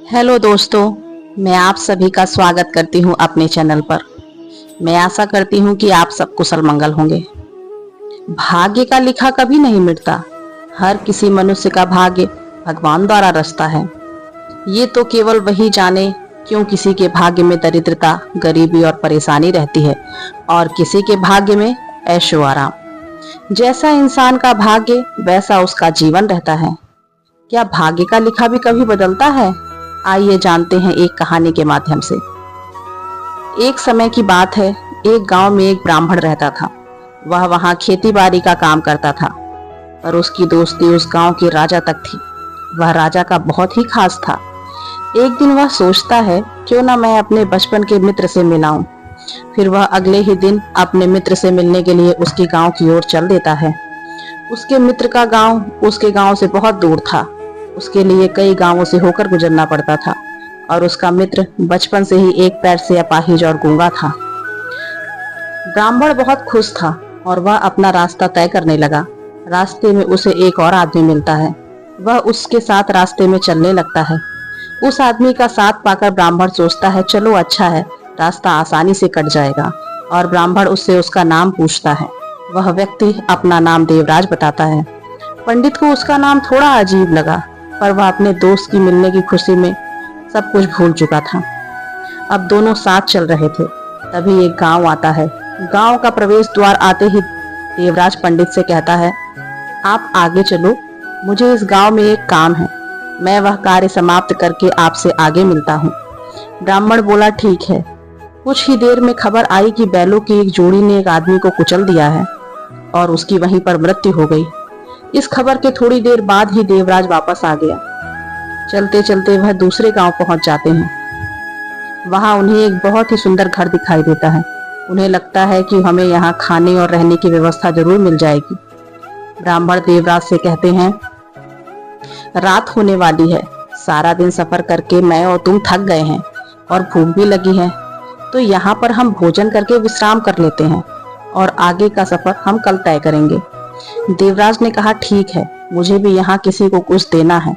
Hello दोस्तों, मैं आप सभी का स्वागत करती हूं अपने चैनल पर। मैं आशा करती हूं कि आप सब कुशल मंगल होंगे। भाग्य का लिखा कभी नहीं मिटता। हर किसी मनुष्य का भाग्य भगवान द्वारा रचता है। ये तो केवल वही जाने क्यों किसी के भाग्य में दरिद्रता, गरीबी और परेशानी रहती है और किसी के भाग्य में ऐशो आराम। जैसा इंसान का भाग्य वैसा उसका जीवन रहता है। क्या भाग्य का लिखा भी कभी बदलता है? आइए जानते हैं एक कहानी के माध्यम से। एक समय की बात है, एक गांव में एक ब्राह्मण रहता था। वह वहां खेती बाड़ी का काम करता था, पर उसकी दोस्ती उस गांव के राजा तक थी। वह राजा का बहुत ही खास था। एक दिन वह सोचता है, क्यों ना मैं अपने बचपन के मित्र से मिलाऊं। फिर वह अगले ही दिन अपने मित्र से मिलने के लिए उसके गांव की ओर चल देता है। उसके मित्र का गांव उसके गांव से बहुत दूर था। उसके लिए कई गांवों से होकर गुजरना पड़ता था और उसका मित्र बचपन से ही एक पैर से अपाहिज और गूंगा था। ब्राह्मण बहुत खुश था और वह अपना रास्ता तय करने लगा। रास्ते में उसे एक और आदमी मिलता है। वह उसके साथ रास्ते में चलने लगता है। उस आदमी का साथ पाकर ब्राह्मण सोचता है, चलो अच्छा है, रास्ता आसानी से कट जाएगा। और ब्राह्मण उससे उसका नाम पूछता है। वह व्यक्ति अपना नाम देवराज बताता है। पंडित को उसका नाम थोड़ा अजीब लगा, पर वह अपने दोस्त की मिलने की खुशी में सब कुछ भूल चुका था। अब दोनों साथ चल रहे थे। तभी एक गांव आता है। गांव का प्रवेश द्वार आते ही देवराज पंडित से कहता है, आप आगे चलो, मुझे इस गांव में एक काम है। मैं वह कार्य समाप्त करके आपसे आगे मिलता हूँ। ब्राह्मण बोला, ठीक है। कुछ ही देर में खबर आई कि बैलों की एक जोड़ी ने एक आदमी को कुचल दिया है और उसकी वहीं पर मृत्यु हो गई। इस खबर के थोड़ी देर बाद ही देवराज वापस आ गया। चलते चलते वह दूसरे गांव पहुंच जाते हैं। वहां उन्हें एक बहुत ही सुंदर घर दिखाई देता है। उन्हें लगता है कि हमें यहाँ खाने और रहने की व्यवस्था जरूर मिल जाएगी। ब्राह्मण देवराज से कहते हैं, रात होने वाली है। सारा दिन सफर करके मैं और तुम थक गए हैं और भूख भी लगी है, तो यहाँ पर हम भोजन करके विश्राम कर लेते हैं और आगे का सफर हम कल तय करेंगे। देवराज ने कहा, ठीक है, मुझे भी यहाँ किसी को कुछ देना है।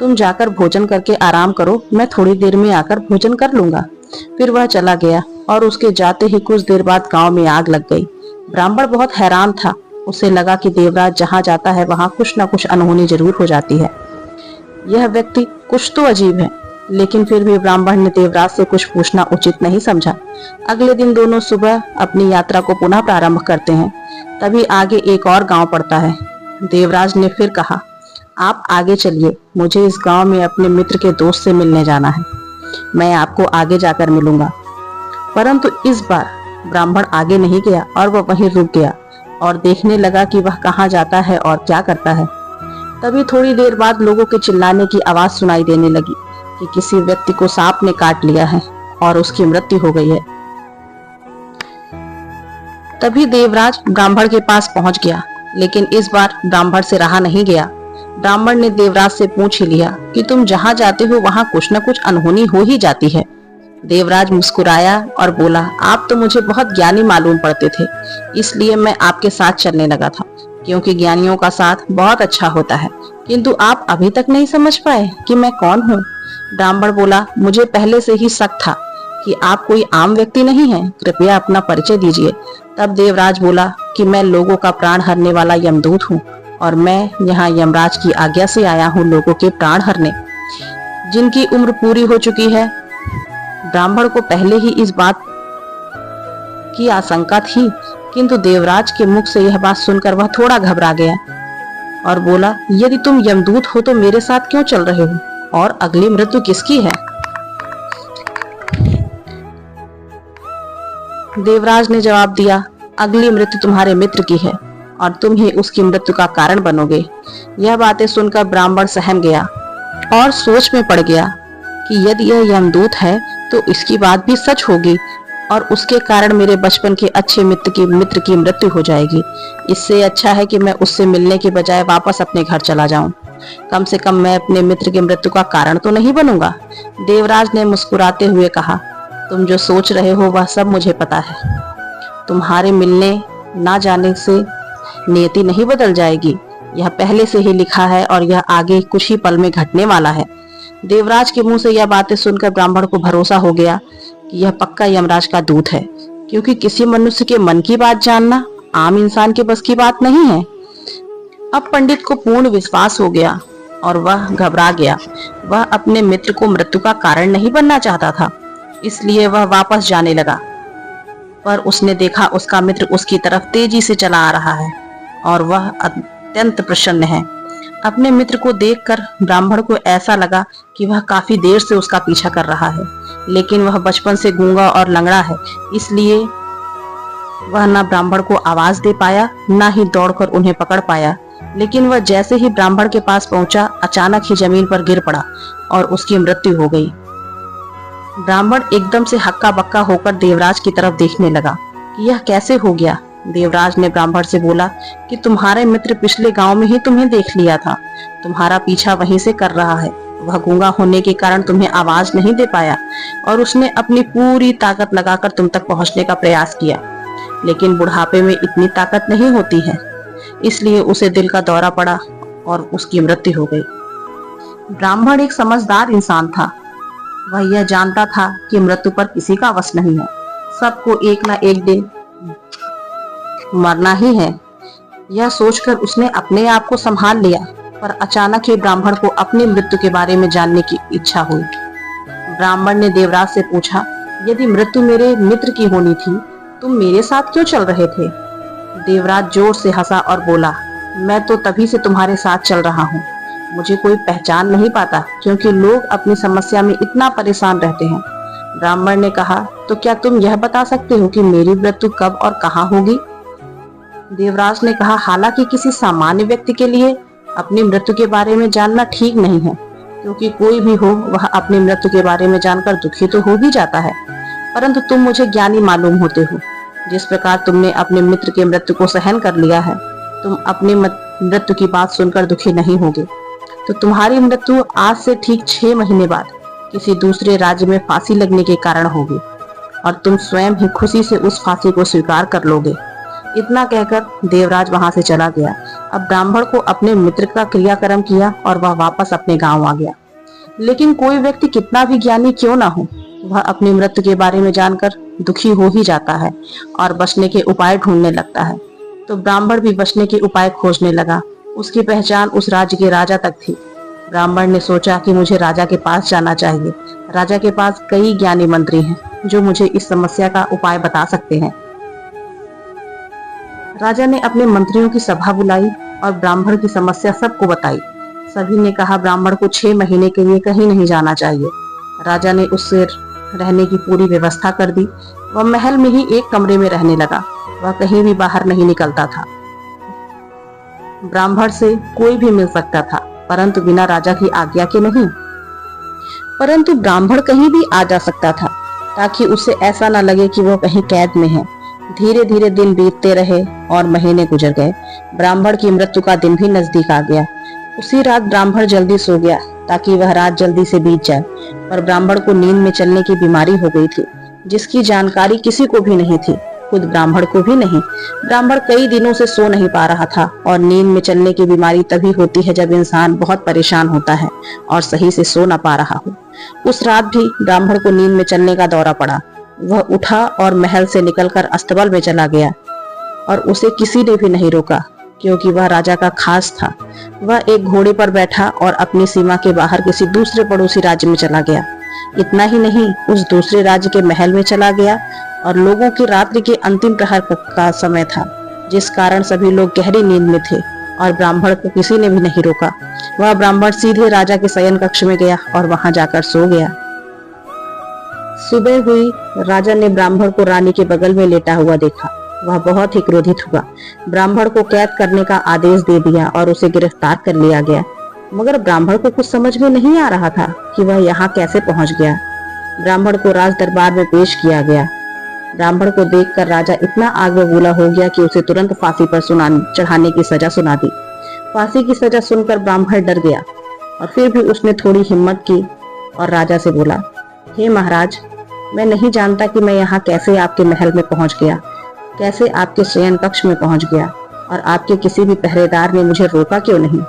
तुम जाकर भोजन करके आराम करो, मैं थोड़ी देर में आकर भोजन कर लूंगा। फिर वह चला गया और उसके जाते ही कुछ देर बाद गांव में आग लग गई। ब्राह्मण बहुत हैरान था। उसे लगा कि देवराज जहाँ जाता है वहां कुछ न कुछ अनहोनी जरूर हो जाती है। यह व्यक्ति कुछ तो अजीब है, लेकिन फिर भी ब्राह्मण ने देवराज से कुछ पूछना उचित नहीं समझा। अगले दिन दोनों सुबह अपनी यात्रा को पुनः प्रारंभ करते हैं। तभी आगे एक और गांव पड़ता है। देवराज ने फिर कहा, आप आगे चलिए, मुझे इस गांव में अपने मित्र के दोस्त से मिलने जाना है। मैं आपको आगे जाकर मिलूंगा। परंतु इस बार ब्राह्मण आगे नहीं गया और वह वहीं रुक गया और देखने लगा कि वह कहाँ जाता है और क्या करता है। तभी थोड़ी देर बाद लोगों के चिल्लाने की आवाज सुनाई देने लगी कि किसी व्यक्ति को सांप ने काट लिया है और उसकी मृत्यु हो गई है। तभी देवराज ब्राह्मण के पास पहुंच गया, लेकिन इस बार ब्राह्मण से रहा नहीं गया। ब्राह्मण ने देवराज से पूछ ही लिया कि तुम जहां जाते हो वहां कुछ न कुछ अनहोनी हो ही जाती है। देवराज मुस्कुराया और बोला, आप तो मुझे बहुत ज्ञानी मालूम पड़ते थे, इसलिए मैं आपके साथ चलने लगा था, क्योंकि ज्ञानियों का साथ बहुत अच्छा होता है। किंतु आप अभी तक नहीं समझ पाए कि मैं कौन हूँ। ब्राह्मण बोला, मुझे पहले से ही शक था कि आप कोई आम व्यक्ति नहीं हैं, कृपया अपना परिचय दीजिए। तब देवराज बोला कि मैं लोगों का प्राण हरने वाला यमदूत हूँ और मैं यहाँ यमराज की आज्ञा से आया हूँ लोगों के प्राण हरने, जिनकी उम्र पूरी हो चुकी है। ब्राह्मण को पहले ही इस बात की आशंका थी, किंतु देवराज के मुख से यह बात सुनकर वह थोड़ा घबरा गया और बोला, यदि तुम यमदूत हो तो मेरे साथ क्यों चल रहे हो और अगली मृत्यु किसकी है? देवराज ने जवाब दिया, अगली मृत्यु तुम्हारे मित्र की है और तुम ही उसकी मृत्यु का कारण बनोगे। यह बातें सुनकर ब्राह्मण सहम गया और सोच में पड़ गया कि यदि यह यमदूत है तो इसकी बात भी सच होगी और उसके कारण मेरे बचपन के अच्छे मित्र की मृत्यु हो जाएगी। इससे अच्छा है कि मैं उससे मिलने के बजाय वापस अपने घर चला जाऊं। कम से कम मैं अपने मित्र की मृत्यु का कारण तो नहीं बनूंगा। देवराज ने मुस्कुराते हुए कहा, तुम जो सोच रहे हो वह सब मुझे पता है। तुम्हारे मिलने ना जाने से नियति नहीं बदल जाएगी। यह पहले से ही लिखा है और यह आगे कुछ ही पल में घटने वाला है। देवराज के मुंह से यह बातें सुनकर ब्राह्मण को भरोसा हो गया कि यह पक्का यमराज का दूत है, क्योंकि किसी मनुष्य के मन की बात जानना आम इंसान के बस की बात नहीं है। अब पंडित को पूर्ण विश्वास हो गया और वह घबरा गया। वह अपने मित्र को मृत्यु का कारण नहीं बनना चाहता था, इसलिए वह वापस जाने लगा। पर उसने देखा उसका मित्र उसकी तरफ तेजी से चला आ रहा है और वह अत्यंत प्रसन्न है। अपने मित्र को देखकर ब्राह्मण को ऐसा लगा कि वह काफी देर से उसका पीछा कर रहा है, लेकिन वह बचपन से गूंगा और लंगड़ा है, इसलिए वह न ब्राह्मण को आवाज दे पाया, न ही दौड़कर उन्हें पकड़ पाया। लेकिन वह जैसे ही ब्राह्मण के पास पहुंचा, अचानक ही जमीन पर गिर पड़ा और उसकी मृत्यु हो गई। ब्राह्मण एकदम से हक्का बक्का होकर देवराज की तरफ देखने लगा कि यह कैसे हो गया। देवराज ने ब्राह्मण से बोला कि तुम्हारे मित्र पिछले गांव में ही तुम्हें देख लिया था, तुम्हारा पीछा वहीं से कर रहा है। वह गूंगा होने के कारण तुम्हें आवाज नहीं दे पाया और उसने अपनी पूरी ताकत लगाकर तुम तक पहुंचने का प्रयास किया, लेकिन बुढ़ापे में इतनी ताकत नहीं होती है, इसलिए उसे दिल का दौरा पड़ा और उसकी मृत्यु हो गई। ब्राह्मण एक समझदार इंसान था। वह यह जानता था कि मृत्यु पर किसी का वश नहीं है, सबको एक ना एक दिन मरना ही है। यह सोचकर उसने अपने आप को संभाल लिया, पर अचानक ही ब्राह्मण को अपनी मृत्यु के बारे में जानने की इच्छा हुई। ब्राह्मण ने देवराज से पूछा, यदि मृत्यु मेरे मित्र की होनी थी, तुम मेरे साथ क्यों चल रहे थे? देवराज जोर से हंसा और बोला, मैं तो तभी से तुम्हारे साथ चल रहा हूँ। मुझे कोई पहचान नहीं पाता, क्योंकि लोग अपनी समस्या में इतना परेशान रहते हैं। ब्राह्मण ने कहा, तो क्या तुम यह बता सकते हो कि मेरी मृत्यु कब और कहाँ होगी? देवराज ने कहा, हालांकि किसी सामान्य व्यक्ति के लिए अपनी मृत्यु के बारे में जानना ठीक नहीं है, क्योंकि कोई भी हो वह अपनी मृत्यु के बारे में जानकर दुखी तो हो ही जाता है, परंतु तुम मुझे ज्ञानी मालूम होते हो। जिस प्रकार तुमने अपने मित्र के मृत्यु को सहन कर लिया है, तुम अपनी मृत्यु की बात सुनकर दुखी नहीं होगे। तो तुम्हारी मृत्यु आज से ठीक 6 महीने बाद किसी दूसरे राज्य में फांसी लगने के कारण होगी और तुम स्वयं ही खुशी से उस फांसी को स्वीकार कर लोगे। इतना कहकर देवराज वहां से चला गया। अब ब्राह्मण को अपने मित्र का क्रियाक्रम किया और वह वापस अपने गांव आ गया। लेकिन कोई व्यक्ति कितना भी ज्ञानी क्यों ना हो, वह अपनी मृत्यु के बारे में जानकर दुखी हो ही जाता है और बचने के उपाय ढूंढने लगता है। तो ब्राह्मण भी बचने के उपाय खोजने लगा। उसकी पहचान उस राज्य के राजा तक थी। ब्राह्मण ने सोचा कि मुझे राजा के पास जाना चाहिए। राजा के पास कई ज्ञानी मंत्री हैं जो मुझे इस समस्या का उपाय बता सकते हैं। राजा ने अपने मंत्रियों की सभा बुलाई और ब्राह्मण की समस्या सबको बताई। सभी ने कहा ब्राह्मण को 6 महीने के लिए कहीं नहीं जाना चाहिए। राजा ने उससे रहने की पूरी व्यवस्था कर दी। वह महल में ही एक कमरे में रहने लगा। वह कहीं भी बाहर नहीं निकलता था। ब्राह्मण से कोई भी मिल सकता था, परंतु बिना राजा की आज्ञा के नहीं। परंतु ब्राह्मण कहीं भी आ जा सकता था, ताकि उसे ऐसा न लगे कि वह कहीं कैद में है। धीरे धीरे दिन बीतते रहे और महीने गुजर गए। ब्राह्मण की मृत्यु का दिन भी नजदीक आ गया। उसी रात ब्राह्मण जल्दी सो गया ताकि वह रात जल्दी से बीत जाए, पर ब्राह्मण को नींद में चलने की बीमारी हो गई थी, जिसकी जानकारी किसी को भी नहीं थी, खुद ब्राह्मण को भी नहीं। ब्राह्मण कई दिनों से सो नहीं पा रहा था, और नींद में चलने की बीमारी तभी होती है जब इंसान बहुत परेशान होता है और सही से सो ना पा रहा हो। उस रात भी ब्राह्मण को नींद में चलने का दौरा पड़ा। वह उठा और महल से निकलकर अस्तबल में चला गया, और उसे किसी ने भी नहीं रोका, क्योंकि वह राजा का खास था। वह एक घोड़े पर बैठा और अपनी सीमा के बाहर किसी दूसरे पड़ोसी राज्य में चला गया। इतना ही नहीं, उस दूसरे राज्य के महल में चला गया, और लोगों की रात्रि के अंतिम प्रहर का समय था, जिस कारण सभी लोग गहरी नींद में थे और ब्राह्मण को किसी ने भी नहीं रोका। वह ब्राह्मण सीधे राजा के शयन कक्ष में गया और वहां जाकर सो गया। सुबह हुई, राजा ने ब्राह्मण को रानी के बगल में लेटा हुआ देखा। वह बहुत ही क्रोधित हुआ। ब्राह्मण को कैद करने का आदेश दे दिया और उसे गिरफ्तार कर लिया गया। मगर ब्राह्मण को कुछ समझ में नहीं आ रहा था कि वह यहाँ कैसे पहुंच गया। ब्राह्मण को राज दरबार में पेश किया गया। ब्राह्मण को देखकर राजा इतना आग बबूला हो गया कि उसे तुरंत फांसी पर चढ़ाने की सजा सुना दी। फांसी की सजा सुनकर ब्राह्मण डर गया, और फिर भी उसने थोड़ी हिम्मत की और राजा से बोला, हे महाराज, मैं नहीं जानता कि मैं यहाँ कैसे आपके महल में पहुंच गया, कैसे आपके शयन कक्ष में पहुंच गया, और आपके किसी भी पहरेदार ने मुझे रोका क्यों नहीं।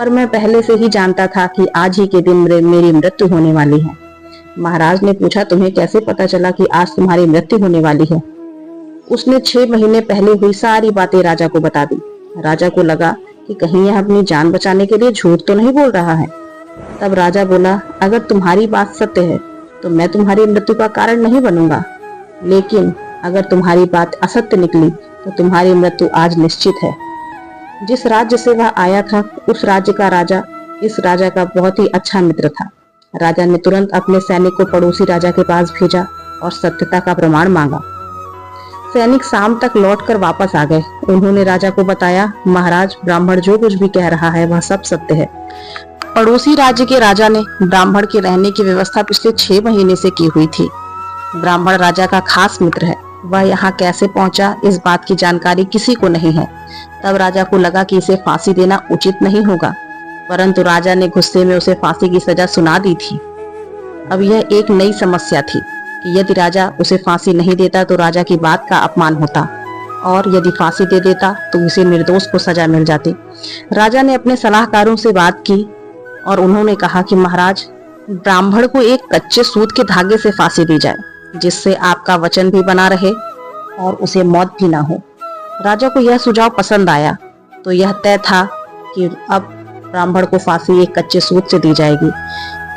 पर मैं पहले से ही जानता था कि आज ही के दिन मेरी मृत्यु होने वाली है। महाराज ने पूछा, तुम्हें कैसे पता चला कि आज तुम्हारी मृत्यु होने वाली है? उसने 6 महीने पहले हुई सारी बातें राजा को बता दी। राजा को लगा कि कहीं यह अपनी जान बचाने के लिए झूठ तो नहीं बोल रहा है। तब राजा बोला, अगर तुम्हारी बात सत्य है तो मैं तुम्हारी मृत्यु का कारण नहीं बनूंगा, लेकिन अगर तुम्हारी बात असत्य निकली तो तुम्हारी मृत्यु आज निश्चित है। जिस राज्य से वह आया था उस राज्य का राजा इस राजा का बहुत ही अच्छा मित्र था। राजा ने तुरंत अपने सैनिक को पड़ोसी राजा के पास भेजा और सत्यता का प्रमाण मांगा। सैनिक शाम तक लौटकर वापस आ गए। उन्होंने राजा को बताया, महाराज, ब्राह्मण जो कुछ भी कह रहा है वह सब सत्य है। पड़ोसी राज्य के राजा ने ब्राह्मण के रहने की व्यवस्था पिछले 6 महीने से की हुई थी। ब्राह्मण राजा का खास मित्र है। वह यहाँ कैसे पहुंचा इस बात की जानकारी किसी को नहीं है। तब राजा को लगा कि इसे फांसी देना उचित नहीं होगा, परंतु राजा ने गुस्से में उसे फांसी की सजा सुना दी थी। अब यह एक नई समस्या थी कि यदि राजा उसे फांसी नहीं देता तो राजा की बात का अपमान होता, और यदि फांसी दे देता तो उसे निर्दोष को सजा मिल जाती। राजा ने अपने सलाहकारों से बात की और उन्होंने कहा कि महाराज, ब्राह्मण को एक कच्चे सूत के धागे से फांसी दी जाए, जिससे आपका वचन भी बना रहे और उसे मौत भी ना हो। राजा को यह सुझाव पसंद आया, तो यह तय था कि अब ब्राह्मण को फांसी एक कच्चे सूत से दी जाएगी।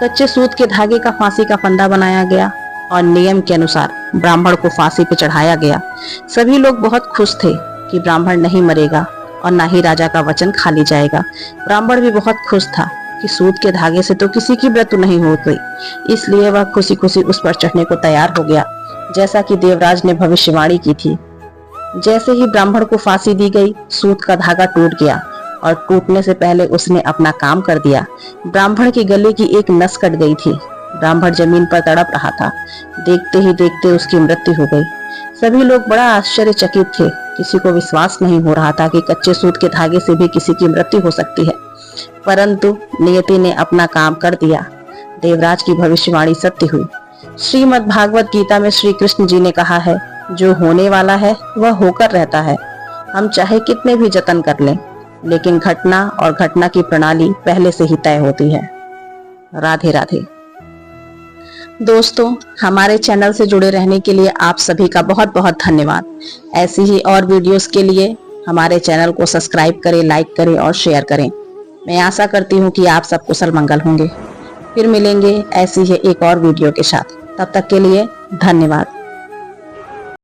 कच्चे सूत के धागे का फांसी का फंदा बनाया गया और नियम के अनुसार ब्राह्मण को फांसी पर चढ़ाया गया। सभी लोग बहुत खुश थे कि ब्राह्मण नहीं मरेगा और न ही राजा का वचन खाली जाएगा। ब्राह्मण भी बहुत खुश था कि सूत के धागे से तो किसी की मृत्यु नहीं हो गई, इसलिए वह खुशी खुशी उस पर चढ़ने को तैयार हो गया, जैसा कि देवराज ने भविष्यवाणी की थी। जैसे ही ब्राह्मण को फांसी दी गई, सूत का धागा टूट गया और टूटने से पहले उसने अपना काम कर दिया। ब्राह्मण की गले की एक नस कट गई थी। ब्राह्मण जमीन पर तड़प रहा था। देखते ही देखते उसकी मृत्यु हो गई। सभी लोग बड़ा आश्चर्यचकित थे। किसी को विश्वास नहीं हो रहा था कि कच्चे सूत के धागे से भी किसी की मृत्यु हो सकती है, परंतु नियति ने अपना काम कर दिया। देवराज की भविष्यवाणी सत्य हुई। श्रीमद् भागवत गीता में श्री कृष्ण जी ने कहा है, जो होने वाला है वह होकर रहता है। हम चाहे कितने भी जतन कर लें, लेकिन घटना और घटना की प्रणाली पहले से ही तय होती है। राधे राधे। दोस्तों, हमारे चैनल से जुड़े रहने के लिए आप सभी का बहुत बहुत धन्यवाद। ऐसी ही और वीडियोस के लिए हमारे चैनल को सब्सक्राइब करें, लाइक करें और शेयर करें। मैं आशा करती हूँ कि आप सब कुशल मंगल होंगे। फिर मिलेंगे ऐसी ही एक और वीडियो के साथ। तब तक के लिए धन्यवाद।